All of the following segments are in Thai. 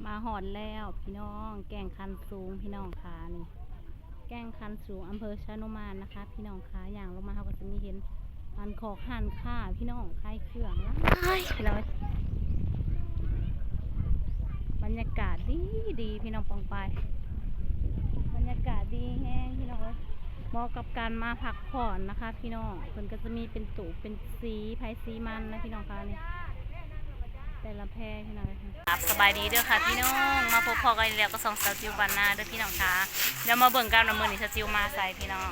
มาหอดแล้วพี่น้องแก่งคันสูงพี่น้องค่ะนี่แก่งคันสูงอำเภอชะโนมานนะคะพี่น้องค่ะอย่างลงมาเขาก็จะมีเห็นหันขอกหันค่าพี่น้องคลายเครื่องนะพี่น้องบรรยากาศดีดีพี่น้องปองไปบรรยากาศดีแห้งพี่น้องเหมาะกับการมาพักผ่อนนะคะพี่น้องเพิ่นก็จะมีเป็นตู่เป็นสีไผ่สีมันนะพี่น้องค่ะนี่แต่ละแพรพี่น้องครับสบายดีเด้อค่ะพี่น้องมาพบพอกันแล้วก็ส่องสาวจิวบานนาเด้อพี่น้องค่ะเดี๋ยวมาเบิ่งกันว่ามื้อนี้สาวจิวมาใส่พี่น้อง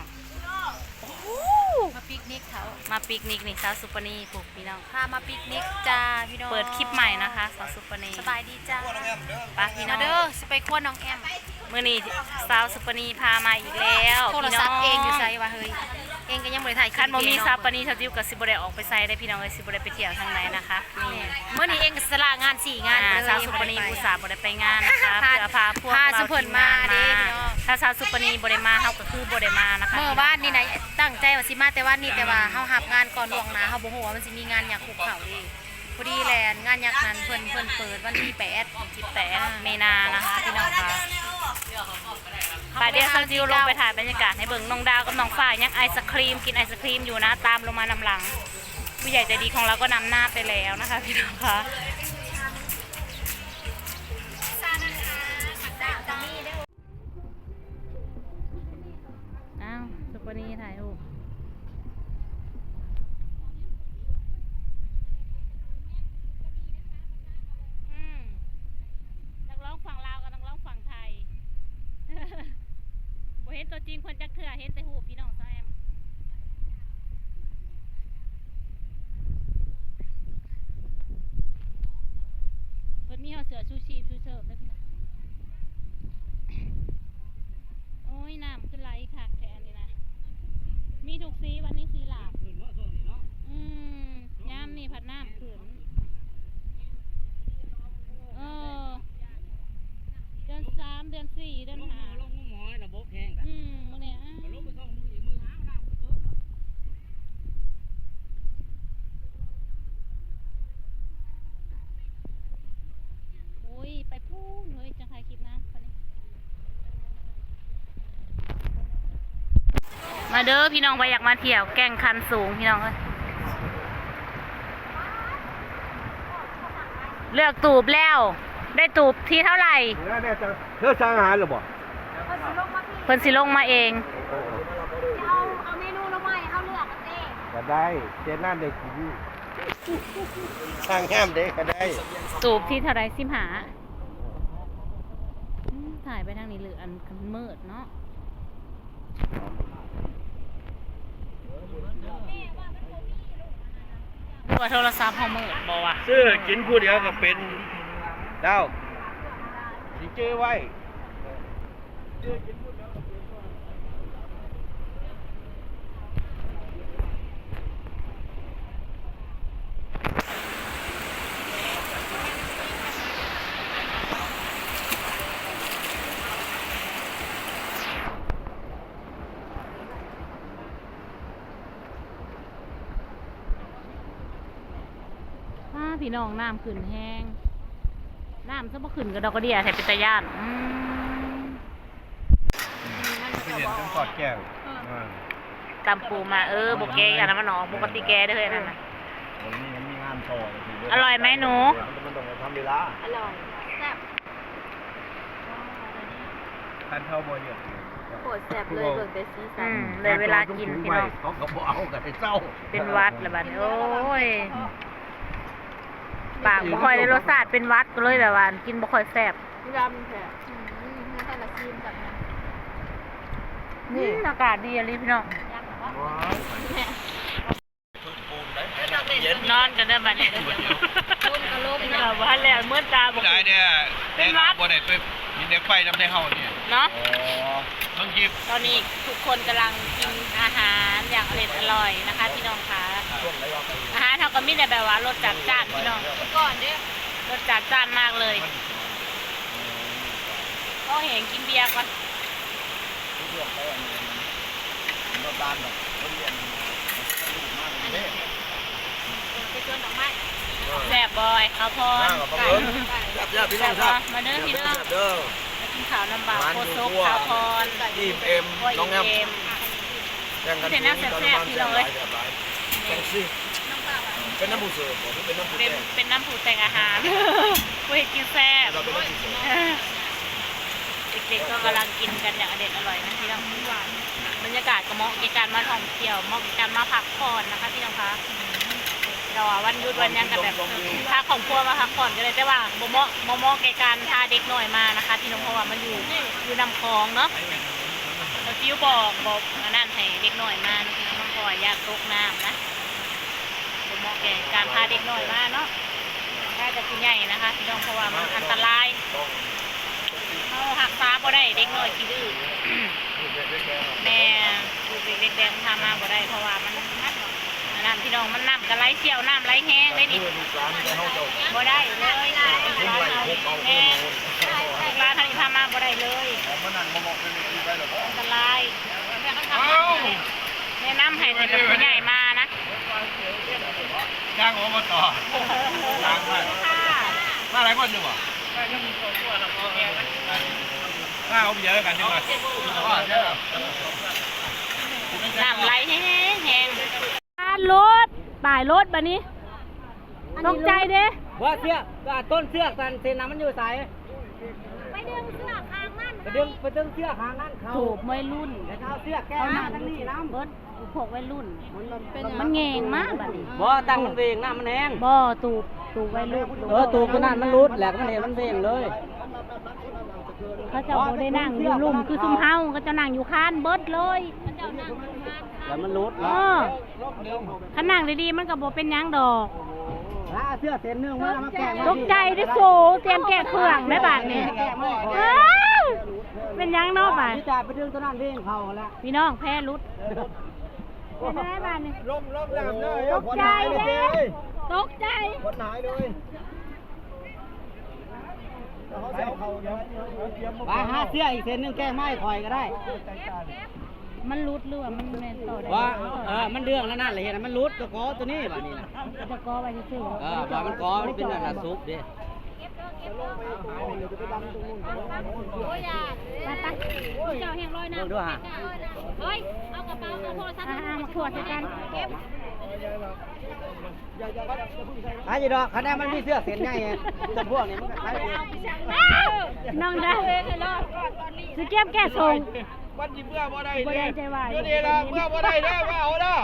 มาปิกนิกเขามาปิกนิกนี่สาวซุปเปอร์นี่ปลูกพี่น้องพามาปิกนิกจ้าพี่น้องเปิดคลิปใหม่นะคะสาวซุปเปอร์นี่สบายดีจ้าป้าพี่น้องเด้อสิไปคว้าน้องแอมมื้อนี้สาวซุปเปอร์นี่พามาอีกแล้ว โทรศัพท์เองอยู่ไสวะเฮ้ยเองก็ยังบ่ได้ถ่ายคลิป คันบ่มีสาวปานี่สาวจิวก็สิบ่ได้ออกไปใส่ได้พี่น้องเอ้ยสิบ่ได้ไปเที่ยวทางไหนนะคะนี่ เมื่อนี้เองก็สละงาน4 งานสาวซุปเปอร์นี่อุตส่าห์บ่ได้ไปงานนะคะเพื่อพาพวกเราทีมงานมาถ้าสาวซุปเปอร์นี่บ่ได้มาเฮาก็คือบ่ได้มานะคะเมื่อวานนี่นะตั้งใจว่าสิมาแต่ว่านี่แต่ว่าเฮารับงานก่อนล่วงหน้าเฮาบ่ฮู้ว่ามันสิมีงานหยักคุกเข่าดิพอดีแลนงานหยักนั้นเพิ่นเปิดวันที่18มีนานะคะพี่น้องค่ะค่ะเดี๋ยวสาวจิวลงไปถ่ายบรรยากาศให้เบิ่งน้องดาวกับน้องฝ้ายยังไอศครีมกินไอศครีมอยู่นะตามลงมานำหลังผู้ใหญ่ใจดีของเราก็นำหน้าไปแล้วนะคะพี่น้องค่ะอ้าวซุปเปอร์นี่ถ่ายรูปนักร้องฝั่งลาวกับนักร้องฝั่งไทยบ่เห็นตัวจริงคนจักเถื่อเห็นแต่หูพี่น้องแซมเพิ่นมีห่อเสือชูชีพชูเสิร์ฟแล้วพี่น้องโอ้ยน้ำขึ้นไหลคักแท้นี่นะมีทุกสีวันนี้สีหลากยามนี่ผัดน้ำขึ้นเดือน3 เดือน 4 เดือน 5ลงหมอระบบแห้งมื้อนี้ลงไปส่งมืออีกมือหาน้ำเพิ่มโอ้ยไปพูนเฮ้ยจังใครคลิปน้ำคนนี้มาเด้อพี่น้องไปอยากมาเที่ยวแก่งคันสูงพี่น้องเอ้ยเลือกตูบแล้วได้ตูบที่เท่าไหร่เธอสั่งอาหารหรือเปล่าเพิ่นสิลงมาเองเอาเมนูลงมาให้เฮาเลือกกันเด้ก็ได้เจนั่นได้กินสั่งแฮมเด้ก็ได้ตูบที่เท่าไหร่15ถ่ายไปทางนี้หรืออันมืดเนาะว่าโทรศัพท์เฮามืดบ่วะซื้อกินผู้เดียวก็เป็นดาวสิเจอไว้พี่น้องน้ำขึ้นแห้งน้ำซะบ่ขึ้นก็ดอกกระเดียแทบเป็นตาย่านเรียนเป็นกอดแก้วตำปูมาบกแกอย่างนั้นมันหนองปกติแกได้เลยนั่นน่ะวันนี้มันมีงานต่ออร่อยไหมหนูมันต้องทำเวลาอร่อยแซ่บทานเท่าบ่เยอะโคตรแซ่บเลยเบิ่งแต่สีสันเลยเวลากินพี่น้องเขาก็บ่เอากันให้เศร้าเป็นวัดละบัดโอ้ยปากบ่ค่อยได้รสชาติเป็นวัดก็เลยแบบว่ากินบ่ค่อยแซ่บยำแซ่บให้ละซีมจับนี่อากาศดีอะไรพี่น้องนอนกันได้บัดนี้รุ่นกระโลกเนาะว่าแล้วเมื่อตาบ่ได้เนี่ยเป็นวัดบ่ได้ไปมีเด็กไฟนำได้เฮาเนี่ยเนาะบางทีตอนนี้ทุกคนกำลังกินอาหารอย่างอร่อยนะคะพี่น้องคะอาหารเขาก็มีแต่แบบว่ารสจัดจ้านพี่น้องก่อนเด้อรสจัดจ้านมากเลยก็เห็นกินเบียร์ก่อนไปชวนดอกไม้ แซ่บบอยข้าวโพด บแซ่บพี่น้องครับ มาเด้อพี่น้อง เด้อ มากินข้าวน้ำบาก ร้าน โค อยู่ ซุก ทั่ว ข้าวพร อิ่มเอ็มน้องแอม เอ็ม แข่งกัน เป็นน้ำแซ่บๆพี่น้องเอ้ย แข่งสิเป็นน้ำผู้เสิร์ฟผมเป็นน้ำผู้ เป็น แข่ง เป็นน้ำผูแต่งอาหารเว้ยกินแซ่บ เราเป็นน้ำผู้เสิร์ฟ เด็กๆก็กำลังกินกันอย่างอเด็ดอร่อยนะพี่น้องบรรยากาศก็เหมาะกับการมาท่องเที่ยวเหมาะกับการมาพักผ่อนนะคะพี่น้องคะเราอะวันหยุดวันหยังกันแบบพาของครัวมาพักผ่อนกันเลยแต่ว่าโมเหมาะกับการพาเด็กหน่อยมานะคะพี่น้องเพราะว่ามันอยู่นำคลองเนาะเราจิ้วบอกอันนั่นให้เด็กหน่อยมานะพี่น้องเพราะว่าอยากตกน้ำนะโมเหมาะแก่การพาเด็กหน่อยมาเนาะถ้าจะกินใหญ่นะคะพี่น้องเพราะว่ามันอันตรายเขาหักฟ้าบ่ได้เด็กน้อยขี้ดื้อแม่ลูกเด็กแดงพามาบ่ได้เพราะว่ามันน้ำพี่น้องมันน้ำกระไหลเชี่ยวน้ำไหลแห้งได้นี่บ่ได้เลยร้านเอาแห้งร้านท่านพามาบ่ได้เลยอันตรายแนะนำให้แต่ผู้ใหญ่มานะ ย่างอบตย่างมาอะไรก่อนดูบ่มาเอาเยอะกันดีกว่า น้ำไหลแห้งรถตายรถบัดนี้ตกใจเด้ ว่าเสื้อต้นเสื้อกันเซนน้ำมันอยู่ใส ไปดึงเสื้อคางนั่น ไปดึงเสื้อหางนั่นเขา ถูกวัยรุ่น แล้วเอาเสื้อแก้น้ำทั้งนี้น้ำ เบิดพวกวัยรุ่นมันแงงมากบัดนี้ บ่ตั้งมันเวงน้ำมันแห้ง บ่ตูบวัยรุ่น ตูขนาดมันรุดแหลกมันเห็นมันเวงเลย เขาจะบ่ได้นั่งอยู่ลุ่มคือซุ่มเฮาเขาจะนั่งอยู่คานเบิดเลย แล้วมันรุด ถ้านั่งดีๆมันก็บ่เป็นหยังดอก ถ้าเสื้อเส้นนึงมาแก้ ตกใจได้โซเตรียมแก้เครื่องได้บาดนี้เป็นหยังเนาะบาด พี่จ่าไปดึงตัวนั้นเวงเขาแล้ว พี่น้องแพ้รุดเป็นไงบาดนี้ ล้มน้ำเลย ตกใจเด้ตกใจ คนหายเลยเขาเสียเขาเดี๋ยว ไปหาเสื้ออีกเส้นนึงแก้ไม้คอยก็ได้ มันรุดหรือว่ามันแม่นต่อได้ ว่ามันเรื่องแล้วนั่นเลยเห็นมันรุดตัวกอตัวนี้แบบนี้นะ จะกอไว้ซื่อ ว่ามันกอมันเป็นอะไรซุปดิ ไปไปเจ้าแห้งร้อยน้ำ ดูฮะ เฮ้ย เอากระเป๋าเอาโทรศัพท์ มาขวดกัน ขายจีดอกคะแนนมันมีเสื้อเส้นใหญ่ไงจำพวกนี้มันขายเอง น้องได้สิเก็บแก้ส่ง วันที่เมื่อบ่ได้ บ่ได้ใจวาย เดี๋ยวนี้ละเมื่อบ่ได้เด้อว่าเอาเด้อ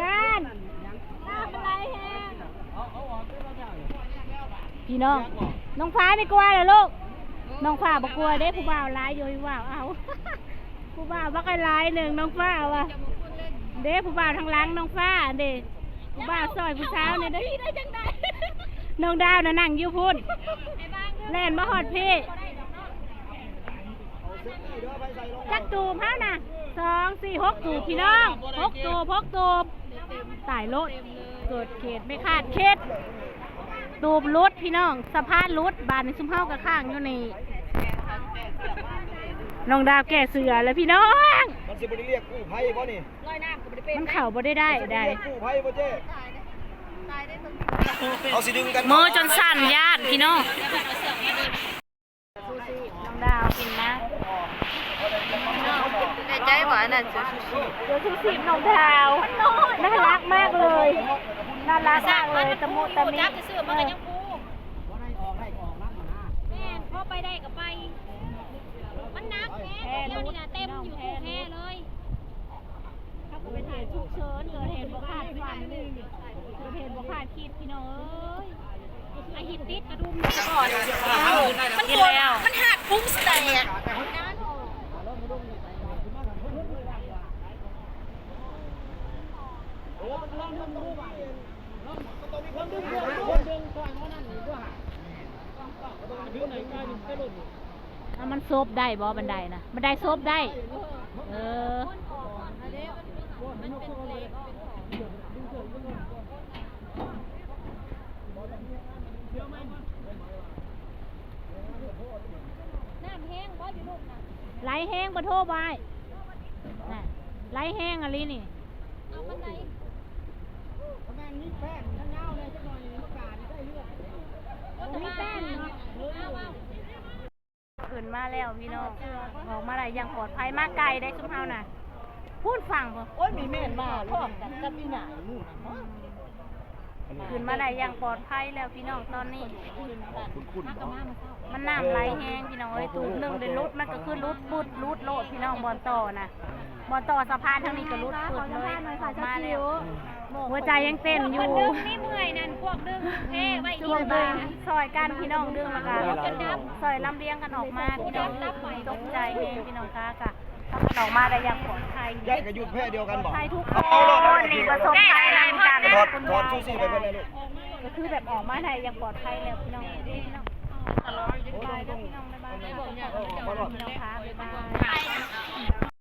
ยานพี่น้องน้องฟ้าไม่กลัวเหรอลูกน้องฟ้าบ่กลัวเด้ผู้บ่าวร้ายอยู่ผู้บ่าวเอาผู้บ่าวบักไอ้ร้ายหนึ่งน้องฟ้าว่ะเด้ผู้บ่าวทางหลังน้องฟ้าเด้ผู้บ่าวซอยผู้สาวเนี่ยเด้ได้จังไดน้องดาวน่ะนั่งอยู่พุ่นแล่นมาฮอดพี่จักตูบเฮาน่ะ2 4 6ตูบพี่น้อง6ตูบตายรถเกิดเขตไม่คาดคิดตูบรถพี่น้องสะพานรถบานในซุ้มเฮากับข้างอยู่นี่น้องดาวแก่เสือแล้วพี่น้อง มันสิบ่ได้เรียกกู้ภัยบ่นี่ มันเข่าบ่ได้ได้ กู้ภัยบ่เจ้เอาสิดึงกัน มือจนสั่นญาติพี่น้องน้องดาวกินนะ ในใจหวานนั่น เดี๋ยวชูชีพน้องดาวน่ารักมากเลยน่ารักมากเลยตะมุตะมิ จับจะซื้อมากันยังกูแม่พ่อไปได้กับไป มันนักแท้เดี๋ยวนี้นะเต็มอยู่คู่แท้เลย ถ้าเกิดเป็นเหตุฉุกเฉินเกิดเหตุบ่คาดฝันเกิดเหตุบ่คาดคิดพี่น้องเอ้ย ไอหินติดกระดุม มันกินแล้ว มันหักพุ้งแตก มันโซบได้บ่บันไดนะบันไดโซบได้น้ำแห้งบ่อยู่ลูกนะ ไหลแห้งบ่โทษไว้น่ะไหลแห้งอะไรนี่ เอาบันได มีแป้งข้างเงาเลยสักหน่อยมะกาดได้เลือด มีแป้งเนาะขึ้นมาแล้วพี่น้องออกมาได้อย่างปลอดภัยมาไกลได้ซุมเฮาน่ะพูดฟังบ่ โอ้ยมีแม่นมาพร้อมกันกับมีหนาอยู่ ขึ้นมาได้อย่างปลอดภัยแล้วพี่น้องตอนนี้ คุ้นๆเนาะ มันน้ำไหลแห้งพี่น้องเอ้ยตูบหนึงเลยรุดมันก็คือรุดบุดรุดโลดพี่น้องบอลต่อนะบอลต่อสะพานทางนี้ก็รุดปุดเลยออกมาแล้วหัวใจยังเต้นอยู่นี่เมื่อยนั่นพวกดึงเท่ไว้ช่วงดึงซอยกันพี่น้องดึงแล้วก็ซอยลำเลียงกันออกมาพี่น้องตกใจแห้งพี่น้องคะกะทำกันออกมาได้อย่างปลอดภัย ยายกับยุดแพ้เดียวกันบอก ภัยทุกคนนี่ประสบภัยนำกัน ถอดชูชีพไปเพื่อนเลยลูก ก็คือแบบออกมาได้อย่างปลอดภัยแล้วพี่น้องพี่น้องบายพี่น้องบ๊ายบายพี่น้องคะบ๊ายบาย